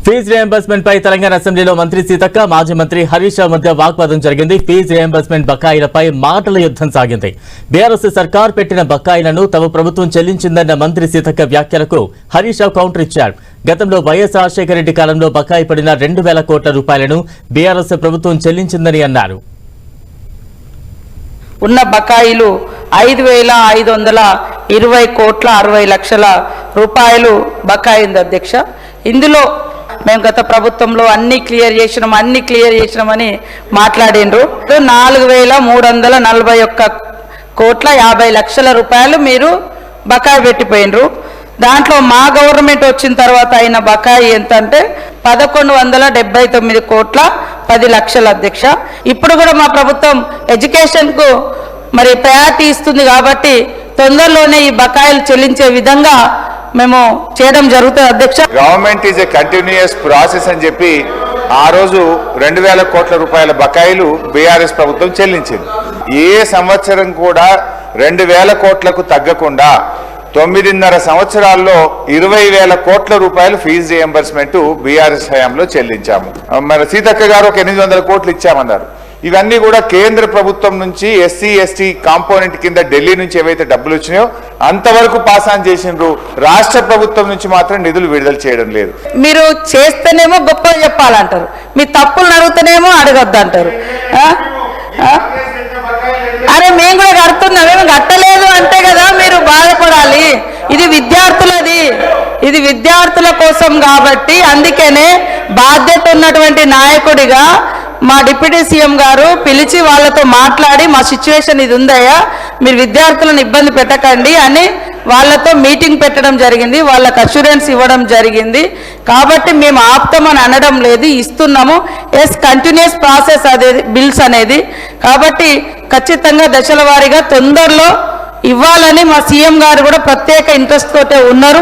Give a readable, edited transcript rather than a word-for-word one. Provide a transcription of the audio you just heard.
Fee reimbursement పై తెలంగాణ అసెంబ్లీలో మంత్రి సీతక్క మాజీ మంత్రి హరీష్ రావు మధ్య వాగ్వాదం జరిగింది. ఫీజు రియంబర్స్మెంట్ బకాయిలపై మాటల యుద్ధం సాగింది. బీఆర్ఎస్ సర్కార్ పెట్టిన బకాయిలను తమ ప్రభుత్వం చెల్లించిందన్న మంత్రి సీతక్క వ్యాఖ్యలకు హరీష్ రావు కౌంటర్ ఇచ్చారు. గతంలో వైఎస్ రాజశేఖర రెడ్డి కాలంలో బకాయి పడిన 2,000 కోట్ల రూపాయలను బీఆర్ఎస్ ప్రభుత్వం చెల్లించిందని అన్నారు. ఉన్న బకాయిలు 5,520 కోట్ల 60 లక్షల రూపాయలు బకాయి ఉంది అధ్యక్ష. ఇందులో మేము గత ప్రభుత్వంలో అన్ని క్లియర్ చేసినామని మాట్లాడిండ్రు. 4,341 కోట్ల 50 లక్షల రూపాయలు మీరు బకాయి పెట్టిపోయినరు. దాంట్లో మా గవర్నమెంట్ వచ్చిన తర్వాత అయిన బకాయి ఎంత అంటే 1,179 కోట్ల 10 లక్షల అధ్యక్ష. ఇప్పుడు కూడా మా ప్రభుత్వం ఎడ్యుకేషన్కు మరి ప్రయారిటీ ఇస్తుంది కాబట్టి తొందరలోనే ఈ బకాయిలు చెల్లించే విధంగా మేము చేయడం జరుగుతుంది అధ్యక్ష. Government is a continuous process అని చెప్పి ఆ రోజు 2,000 కోట్ల రూపాయల బకాయిలు బీఆర్ఎస్ ప్రభుత్వం చెల్లించింది. ఏ సంవత్సరం కూడా 2,000 కోట్లకు తగ్గకుండా 9.5 సంవత్సరాల్లో 20,000 కోట్ల రూపాయలు ఫీజు రియంబర్స్మెంట్ బీఆర్ఎస్ హయాంలో చెల్లించాము. మరి సీతక్క గారు ఒక 800 కోట్లు ఇచ్చామన్నారు. ఇవన్నీ కూడా కేంద్ర ప్రభుత్వం నుంచి ఎస్సీ ఎస్టీ కాంపోనెంట్ కింద ఢిల్లీ నుంచి ఏవైతే డబ్బులు వచ్చినాయో అంతవరకు పాస్ ఆన్ చేసిండ్రు. రాష్ట్ర ప్రభుత్వం నుంచి మాత్రం నిధులు విడుదల చేయడం లేదు. మీరు చేస్తేనేమో గొప్పగా చెప్పాలంటారు, మీ తప్పులు అడుగుతానేమో అడగద్దు అంటారు. అరే మేము కూడా కడుతున్నాం, మేము కట్టలేదు అంటే కదా మీరు బాధపడాలి. ఇది విద్యార్థుల కోసం కాబట్టి అందుకనే బాధ్యత ఉన్నటువంటి నాయకుడిగా మా డిప్యూటీ సీఎం గారు పిలిచి వాళ్ళతో మాట్లాడి మా సిచ్యువేషన్ ఇది ఉందయ్యా, మీరు విద్యార్థులను ఇబ్బంది పెట్టకండి అని వాళ్ళతో మీటింగ్ పెట్టడం జరిగింది. వాళ్ళకు అష్యూరెన్స్ ఇవ్వడం జరిగింది. కాబట్టి మేము ఆపుతామని అనడం లేదు, ఇస్తున్నాము. కంటిన్యూస్ ప్రాసెస్ అనేది బిల్స్ అనేది. కాబట్టి ఖచ్చితంగా దశల వారీగా తొందరలో ఇవ్వాలని మా సీఎం గారు కూడా ప్రత్యేక ఇంట్రెస్ట్ తోటే ఉన్నారు.